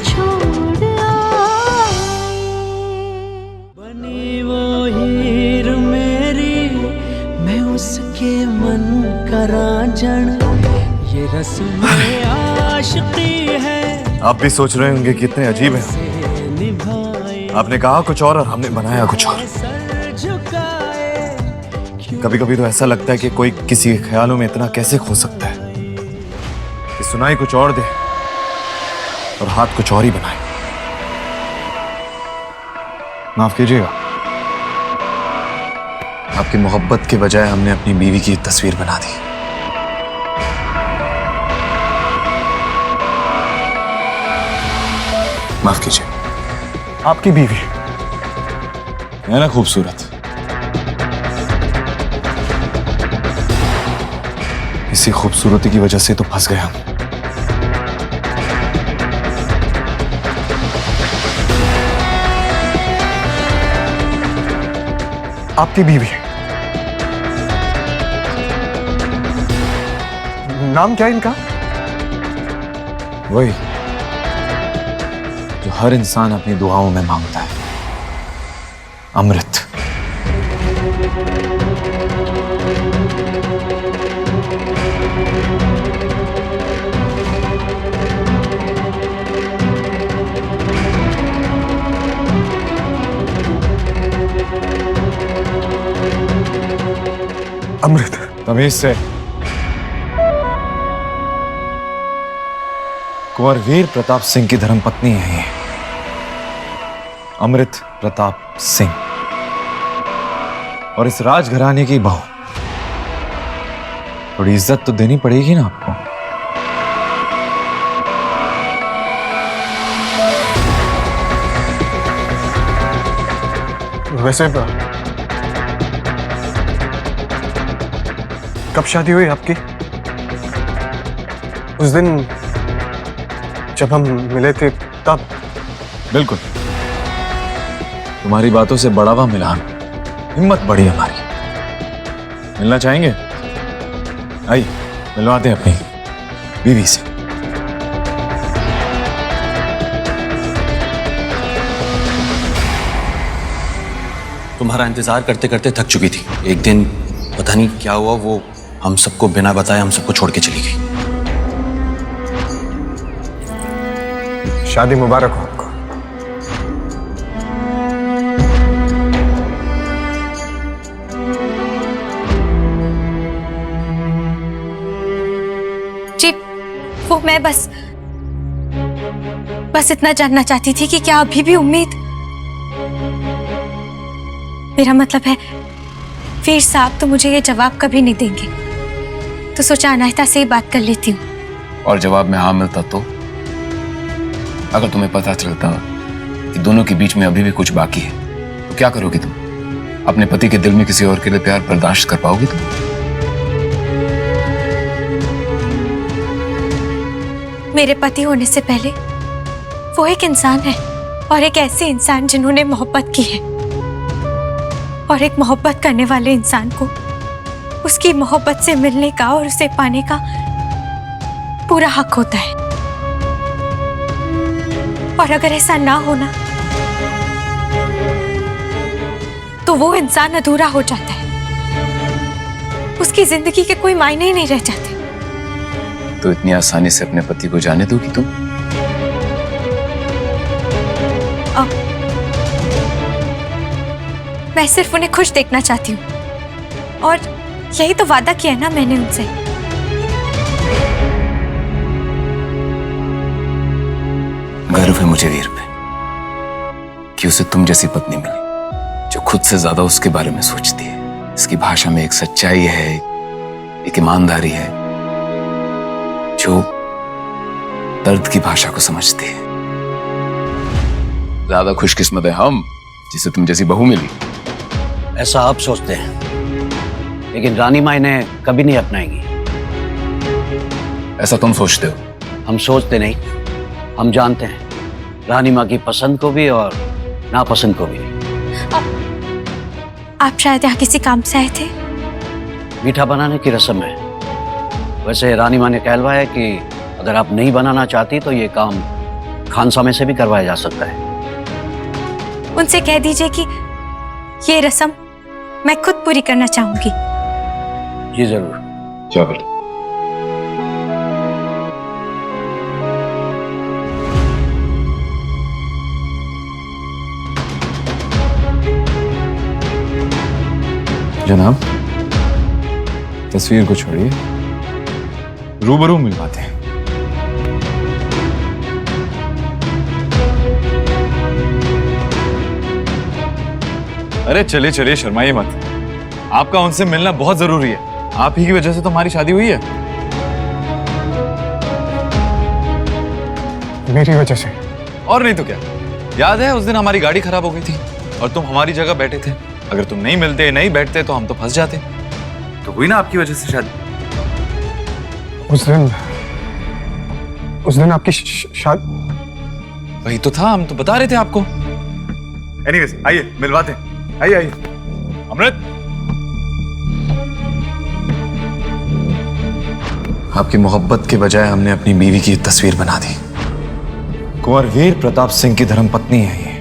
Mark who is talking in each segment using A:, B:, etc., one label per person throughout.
A: छोड़ आए।
B: बनी वो हीर मेरी, मैं उसके मन का रांझण, ये रस्म आशिकी है।
C: आप भी सोच रहे होंगे कितने अजीब हैं। आपने कहा कुछ और हमने बनाया कुछ और। कभी कभी तो ऐसा लगता है कि कोई किसी के ख्यालों में इतना कैसे खो सकता है कि सुनाई कुछ और दे और हाथ कुछ और ही बनाए। माफ कीजिएगा, आपकी मोहब्बत के बजाय हमने अपनी बीवी की तस्वीर बना दी। माफ कीजिए। आपकी बीवी है ना खूबसूरत, इसी खूबसूरती की वजह से तो फंस गए हम। आपकी बीवी, नाम क्या है इनका? वही जो हर इंसान अपनी दुआओं में मांगता है, अमृत। अमृत, तमीज से। कुंवर वीर प्रताप सिंह की धर्मपत्नी है ये, अमृत प्रताप सिंह, और इस राजघराने की बहू। थोड़ी इज्जत तो देनी पड़ेगी ना आपको। वैसे कब शादी हुई आपकी? उस दिन जब हम मिले थे तब? बिल्कुल, तुम्हारी बातों से बड़ा हुआ मिलान, हिम्मत बढ़ी हमारी। मिलना चाहेंगे? आइए मिलवाते हैं अपनी बीवी से।
D: तुम्हारा इंतजार करते करते थक चुकी थी। एक दिन पता नहीं क्या हुआ, वो हम सबको बिना बताए हम सबको छोड़ के चली गई।
C: शादी मुबारक हो आपको।
A: जी, वो मैं बस इतना जानना चाहती थी कि क्या अभी भी उम्मीद? मेरा मतलब है वीर साहब तो मुझे ये जवाब कभी नहीं देंगे, तो सोचा अनायता से ही बात कर लेती हूँ।
E: और जवाब में हाँ मिलता तो? अगर तुम्हें पता चलता कि दोनों के बीच में अभी भी कुछ बाकी है, तो क्या करोगी तुम? अपने पति के दिल में किसी और के लिए प्यार बर्दाश्त कर पाओगी तुम?
A: मेरे पति होने से पहले वो एक इंसान है, और एक ऐसे इंसान जिन्होंने मोहब्बत की है, और एक मोहब्बत करने वाले इंसान को उसकी मोहब्बत से मिलने का और उसे पाने का पूरा हक होता है। और अगर ऐसा ना होना तो वो इंसान अधूरा हो जाता है, उसकी जिंदगी के कोई मायने ही नहीं रह जाते।
E: तो इतनी आसानी से अपने पति को जाने दोगी तुम?
A: मैं सिर्फ उन्हें खुश देखना चाहती हूँ, और यही तो वादा किया ना मैंने उनसे।
E: गर्व है मुझे वीर पे कि उसे तुम जैसी पत्नी मिली, जो खुद से ज्यादा उसके बारे में सोचती है। इसकी भाषा में एक सच्चाई है, एक ईमानदारी है, जो दर्द की भाषा को समझती है। ज्यादा खुशकिस्मत है हम जिसे तुम जैसी बहू मिली।
F: ऐसा आप सोचते हैं, लेकिन रानी माँ इन्हें कभी नहीं अपनाएंगी।
E: ऐसा तुम सोचते हो?
F: हम सोचते नहीं, हम जानते हैं रानी माँ की पसंद को भी और नापसंद को भी।
A: आप शायद यहाँ किसी काम से आए थे?
F: मीठा बनाने की रस्म है। वैसे रानी माँ ने कहलवाया कि अगर आप नहीं बनाना चाहती तो ये काम खानसामे से भी करवाया जा सकता है।
A: उनसे कह दीजिए कि ये रस्म मैं खुद पूरी करना चाहूंगी।
F: जी जरूर।
C: जाओ बेटा। जनाब, तस्वीर को छोड़िए, रूबरू मिलवाते हैं। अरे चलिए चलिए, शर्माइए मत। आपका उनसे मिलना बहुत जरूरी है। आप ही की वजह से तो हमारी शादी हुई है।
G: मेरी वजह से?
C: और नहीं तो क्या। याद है उस दिन हमारी गाड़ी खराब हो गई थी और तुम हमारी जगह बैठे थे। अगर तुम नहीं मिलते, नहीं बैठते तो हम तो फंस जाते। तो हुई ना आपकी वजह से शादी।
G: उस दिन आपकी शादी।
C: वही तो था, हम तो बता रहे थे आपको। एनीवेज, आइए मिलवाते हैं। आइए आइए। अमृत, आपकी मोहब्बत के बजाय हमने अपनी बीवी की तस्वीर बना दी। कुंवर वीर प्रताप सिंह की धर्मपत्नी है ये,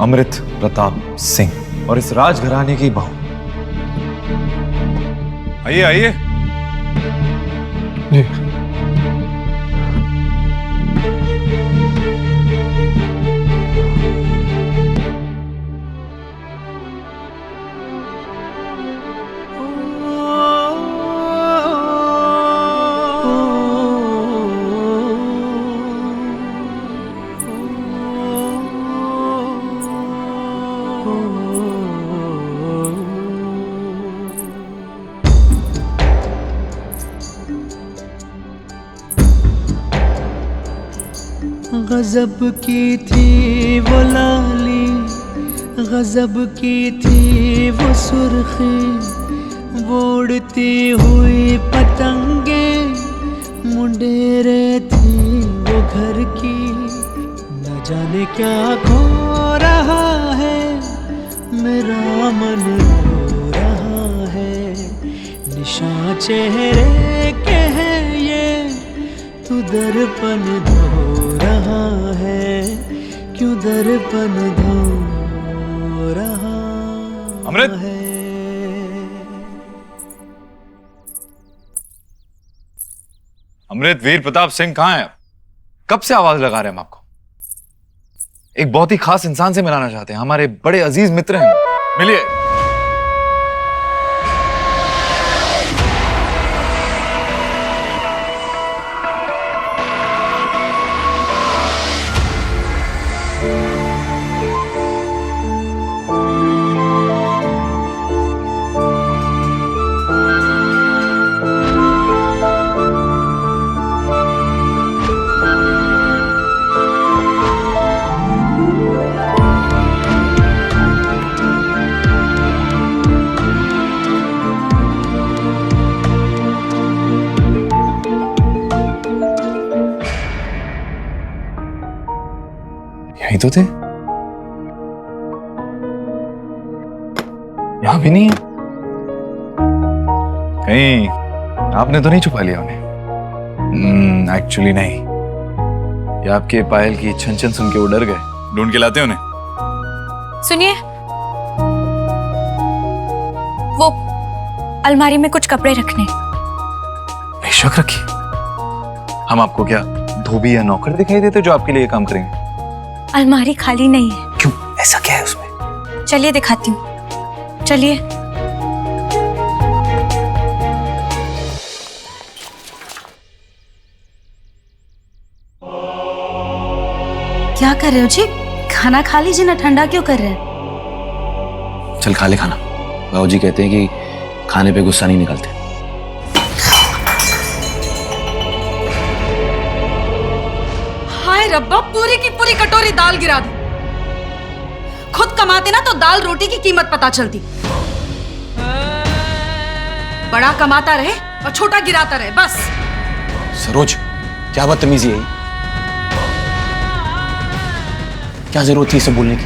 C: अमृत प्रताप सिंह, और इस राजघराने की बहू। आइए आइए।
G: जी।
B: गजब की थी वो लाली, गजब की थी वो सुर्खी, वो उड़ती हुई पतंगे मुंडेरे थी वो घर की। न जाने क्या खो रहा है, मेरा मन रो रहा है। निशान चेहरे के हैं ये, तू दर्पण धो रहा है, क्यों दर्पण धो रहा
C: अमृत।
B: है।
C: अमृत वीर प्रताप सिंह कहाँ है आप? कब से आवाज लगा रहे हैं हम आपको। एक बहुत ही खास इंसान से मिलाना चाहते हैं, हमारे बड़े अजीज मित्र हैं। मिलिए। यही तो थे। यहां भी नहीं है कहीं। आपने तो नहीं छुपा लिया उन्हें? एक्चुअली नहीं, ये आपके पायल की छन छन सुन के वो डर गए। ढूंढ के लाते उन्हें।
A: सुनिए, वो अलमारी में कुछ कपड़े रखने।
C: बेशक रखिए। हम आपको क्या धोबी या नौकर दिखाई देते जो आपके लिए काम करेंगे?
A: अलमारी खाली नहीं है।
C: क्यों, ऐसा क्या है उसमें?
A: चलिए दिखाती हूँ, चलिए।
H: क्या कर रहे हो जी? खाना खा लीजिए ना, ठंडा क्यों कर रहे हैं?
D: चल खा ले खाना। बाबूजी कहते हैं कि खाने पे गुस्सा नहीं निकलते।
H: हाय रब्बा, पूरी की पूरी कटोरी दाल गिरा दी। खुद कमाते ना तो दाल रोटी की कीमत पता चलती। बड़ा कमाता रहे और छोटा गिराता रहे, बस।
D: सरोज, क्या बदतमीजी है? क्या जरूरत थी इसे बोलने की?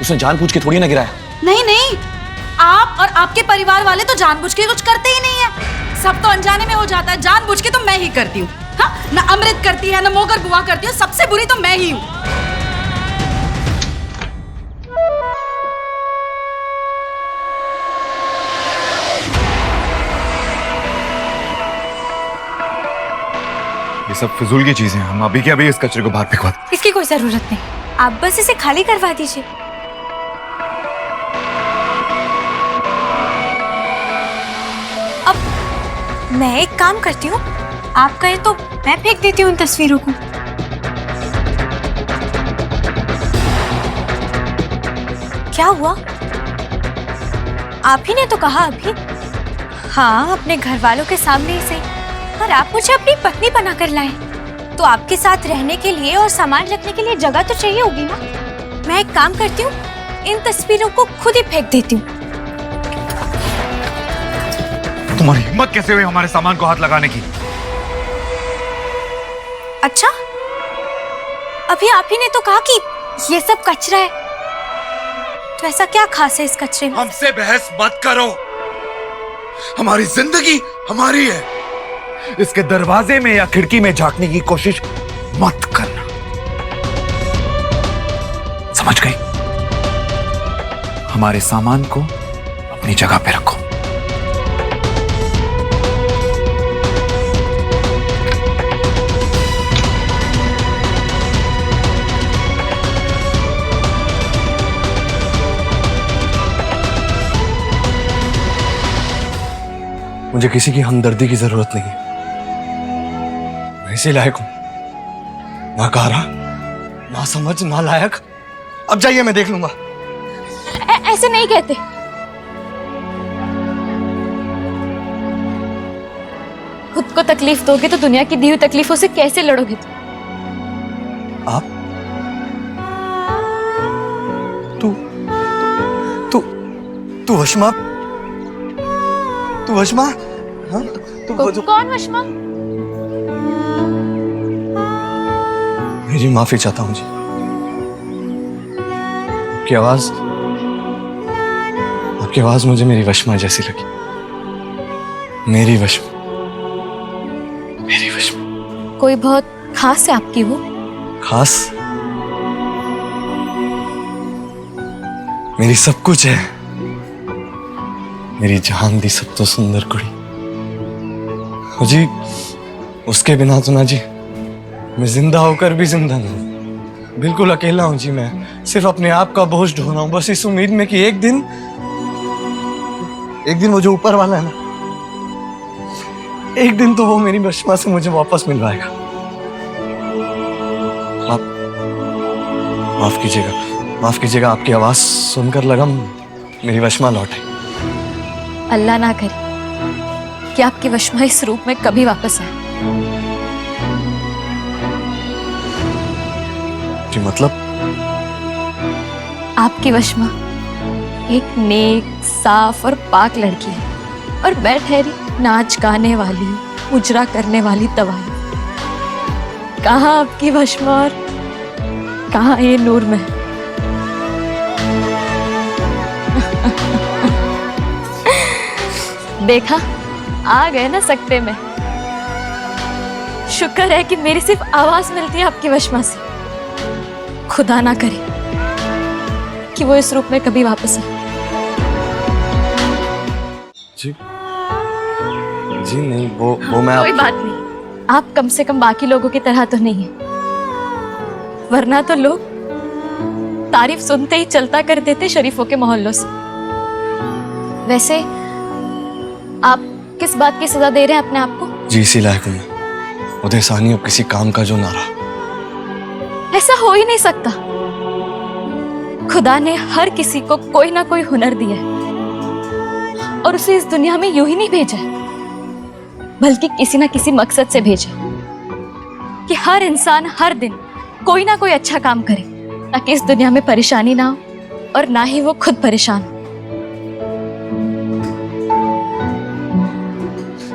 D: उसने जानबूझ के थोड़ी ना गिराया।
H: नहीं नहीं, आप और आपके परिवार वाले तो जानबूझ के कुछ करते ही नहीं है। सब तो अनजाने में हो जाता है, जानबूझ के तो मैं ही करती हूँ। हाँ, ना अमृत करती है, ना मोगर बुआ करती है, सबसे बुरी तो मैं ही हूँ।
C: ये सब फिजूल की चीजें हैं। हम अभी के अभी इस कचरे को बाहर फेंकवा दें।
A: इसकी कोई जरूरत नहीं, आप बस इसे खाली करवा दीजिए। अब मैं एक काम करती हूँ, आप कहें तो मैं फेंक देती हूँ उन तस्वीरों को। क्या हुआ? आप ही ने तो कहा अभी। हाँ, अपने घर वालों के सामने ही सही, पर आप मुझे अपनी पत्नी बनाकर लाए, तो आपके साथ रहने के लिए और सामान रखने के लिए जगह तो चाहिए होगी ना। मैं एक काम करती हूँ, इन तस्वीरों को खुद ही फेंक देती हूँ।
C: तुम्हारी हिम्मत कैसे हुई हमारे सामान को हाथ लगाने की?
A: अच्छा, अभी आप ही ने तो कहा कि ये सब कचरा है, तो ऐसा क्या खास है इस कचरे में?
C: हमसे बहस मत करो। हमारी जिंदगी हमारी है। इसके दरवाजे में या खिड़की में झांकने की कोशिश मत करना, समझ गई? हमारे सामान को अपनी जगह पे रखो।
D: मुझे किसी की हमदर्दी की जरूरत नहीं है। मैं इसी लायक हूं, ना कारा, ना समझ, ना लायक। अब जाइए, मैं देख लूंगा।
A: ऐसे नहीं कहते। खुद को तकलीफ दोगे तो दुनिया की दी हुई तकलीफों से कैसे लड़ोगे तुम?
D: आप तू तू तू वशमा, तू वशमा? हाँ?
A: कौन वशमा?
D: मेरी माफी चाहता हूं जी। आपकी आवाज मुझे मेरी वशमा जैसी लगी। मेरी वशमा।
A: कोई बहुत खास है आपकी वो?
D: खास? मेरी सब कुछ है। मेरी जान दी सब तो सुंदर कुड़ी। जी, उसके बिना तो ना जी, मैं जिंदा होकर भी जिंदा नहीं। बिल्कुल अकेला हूं जी। मैं सिर्फ अपने आप का बोझ ढो रहा हूं, बस इस उम्मीद में कि एक दिन वो जो ऊपर वाला है ना, एक दिन तो वो मेरी वशमा से मुझे वापस मिलवाएगा। माफ कीजिएगा, आपकी आवाज सुनकर लगा मेरी वशमा लौट आई।
A: अल्लाह ना करे कि आपकी वशमा इस रूप में कभी वापस आए।
D: जी मतलब?
A: आपकी वशमा एक नेक, साफ और पाक लड़की है, और मैं ठहरी नाच गाने वाली, उजरा करने वाली तवाई। कहाँ आपकी वशमा और कहाँ ये नूर में? देखा, आ गए ना सकते में। शुक्र है कि मेरी सिर्फ आवाज मिलती है आपकी वशमा से। खुदा ना करे कि वो इस रूप में कभी वापस आए।
D: जी नहीं, वो मैं
A: कोई बात नहीं, आप कम से कम बाकी लोगों की तरह तो नहीं है, वरना तो लोग तारीफ सुनते ही चलता कर देते शरीफों के मोहल्लों से। वैसे आप किस बात की सजा दे रहे हैं अपने आप को?
D: जी इसी लायक हूं। उदय साहनी अब किसी काम का जो ना रहा।
A: ऐसा हो ही नहीं सकता। खुदा ने हर किसी को कोई ना कोई हुनर दिया है, और उसे इस दुनिया में यूं ही नहीं भेजा है, बल्कि किसी ना किसी मकसद से भेजा कि हर इंसान हर दिन कोई ना कोई अच्छा काम करे, ताकि इस दुनिया में परेशानी ना हो और ना ही वो खुद परेशान हो।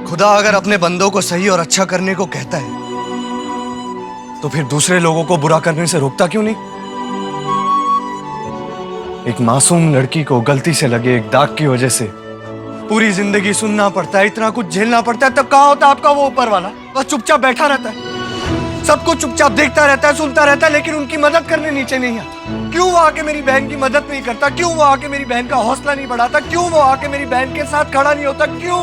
D: खुदा अगर अपने बंदों को सही और अच्छा करने को कहता है, तो फिर दूसरे लोगों को बुरा करने से रोकता क्यों नहीं? एक मासूम लड़की को गलती से लगे एक दाग की वजह से पूरी जिंदगी सुनना पड़ता है, इतना कुछ झेलना पड़ता है, तब कहाँ होता आपका वो ऊपर वाला? बस चुपचाप बैठा रहता है। सब कुछ चुपचाप देखता रहता है, सुनता रहता है, लेकिन उनकी मदद करने नीचे नहीं आता। क्यों वो आके मेरी बहन की मदद नहीं करता? क्यों वो आके मेरी बहन का हौसला नहीं बढ़ाता? क्यों वो आके मेरी बहन के साथ खड़ा नहीं होता? क्यों?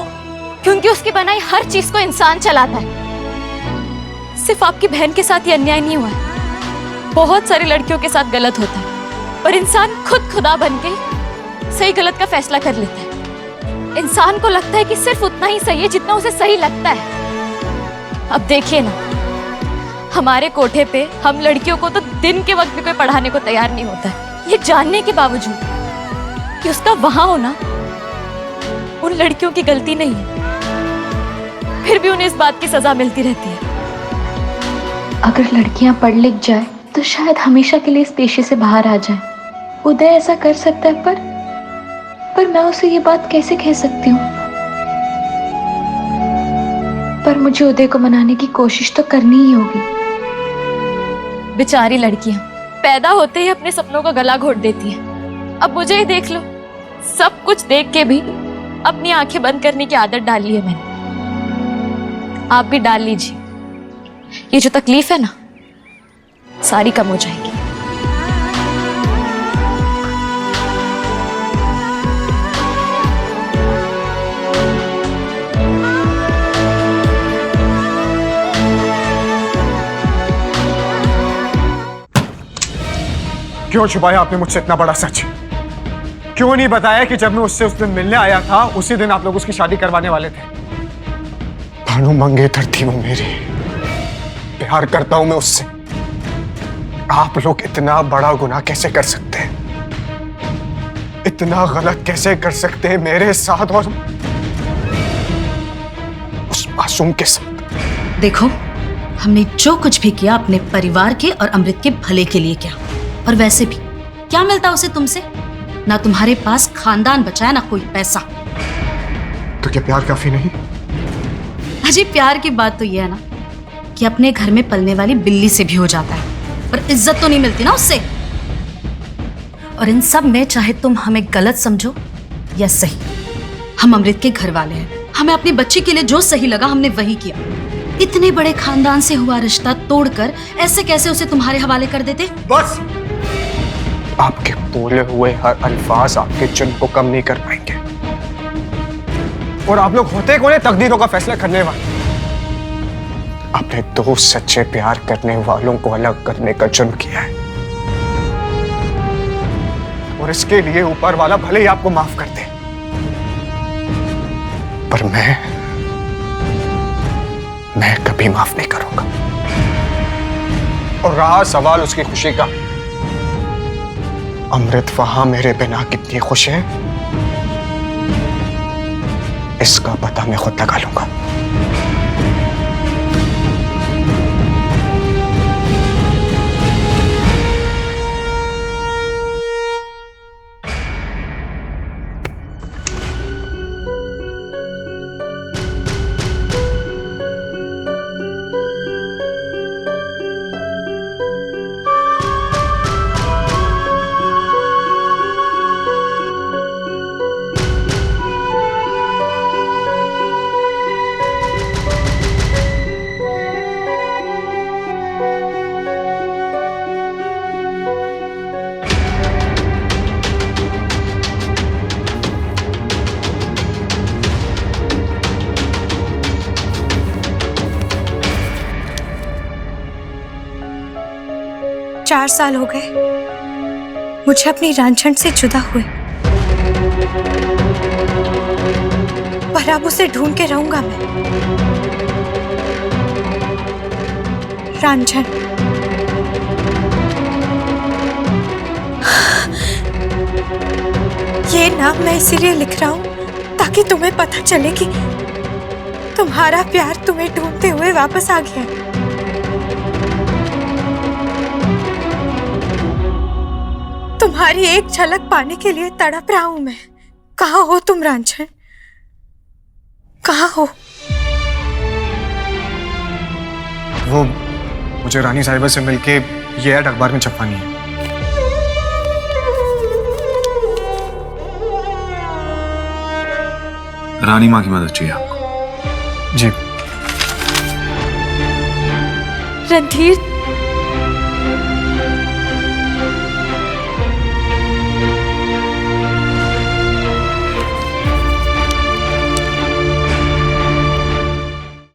A: क्योंकि उसकी बनाई हर चीज को इंसान चलाता है। सिर्फ आपकी बहन के साथ ये अन्याय नहीं हुआ है, बहुत सारी लड़कियों के साथ गलत होता है, पर इंसान खुद खुदा बन के सही गलत का फैसला कर लेता है। इंसान को लगता है कि सिर्फ उतना ही सही है जितना उसे सही लगता है। अब देखिए ना, हमारे कोठे पे हम लड़कियों को तो दिन के वक्त भी कोई पढ़ाने को तैयार नहीं होता है, ये जानने के बावजूद कि उसका वहां होना उन लड़कियों की गलती नहीं है, फिर भी उन्हें इस बात की सजा मिलती रहती है।
I: अगर लड़कियां पढ़ लिख जाए तो शायद हमेशा के लिए इस पेशे से बाहर आ जाए। उदय ऐसा कर सकता है, पर मैं उसे ये बात कैसे कह सकती हूँ? पर मुझे उदय को मनाने की कोशिश तो करनी ही होगी।
A: बेचारी लड़कियां पैदा होते ही अपने सपनों का गला घोट देती हैं। अब मुझे ही देख लो, सब कुछ देख के भी अपनी आंखें बंद करने की आदत डाली है मैंने। आप भी डाल लीजिए, ये जो तकलीफ है ना, सारी कम हो जाएगी।
G: क्यों छुपाया आपने मुझसे इतना बड़ा सच? क्यों नहीं बताया कि जब मैं उससे उस दिन मिलने आया था, उसी दिन आप लोग उसकी शादी करवाने वाले थे? भानु मंगेतर थी वो मेरी, प्यार करता हूं मैं उससे। आप लोग इतना बड़ा गुनाह कैसे कर सकते हैं? इतना गलत कैसे कर सकते हैं मेरे साथ और उस मासूम के साथ?
H: देखो, हमने जो कुछ भी किया अपने परिवार के और अमृत के भले के लिए किया। और वैसे भी क्या मिलता उसे तुमसे? ना तुम्हारे पास खानदान बचा है, ना कोई पैसा।
G: तो क्या प्यार काफी नहीं?
H: अजी, प्यार की बात तो यह है ना कि अपने घर में पलने वाली बिल्ली से भी हो जाता है, पर इज्जत तो नहीं मिलती ना उससे। और इन सब में चाहे तुम हमें गलत समझो या सही, हम अमृत के घर वाले हैं। हमें अपनी बच्ची के लिए जो सही लगा हमने वही किया। इतने बड़े खानदान से हुआ रिश्ता तोड़कर ऐसे कैसे उसे तुम्हारे हवाले कर देते?
G: बस, आपके बोले हुए हर अल्फाज आपके जुर्म को कम नहीं कर पाएंगे। और आप लोग होते कौन है तकदीरों का फैसला करने वाले? आपने दो सच्चे प्यार करने वालों को अलग करने का जुर्म किया है, और इसके लिए ऊपर वाला भले ही आपको माफ कर दे, पर मैं कभी माफ नहीं करूंगा। और रहा सवाल उसकी खुशी का, अमृत वहां मेरे बिना कितनी खुश है, इसका पता मैं खुद लगा लूंगा।
A: चार साल हो गए मुझे अपनी रांझण से जुदा हुए, पर अब उसे ढूंढ के रहूंगा मैं। रांझण, ये नाम मैं इसीलिए लिख रहा हूं ताकि तुम्हें पता चले कि तुम्हारा प्यार तुम्हें ढूंढते हुए वापस आ गया है। तुम्हारी एक झलक पाने के लिए तड़प रहा हूं मैं। कहाँ हो तुम रांझण? कहाँ हो?
G: वो मुझे रानी साहिबा से मिलके ये ऐड अखबार में छपवानी है।
C: रानी माँ की मदद चाहिए आपको?
G: जी।
A: रणधीर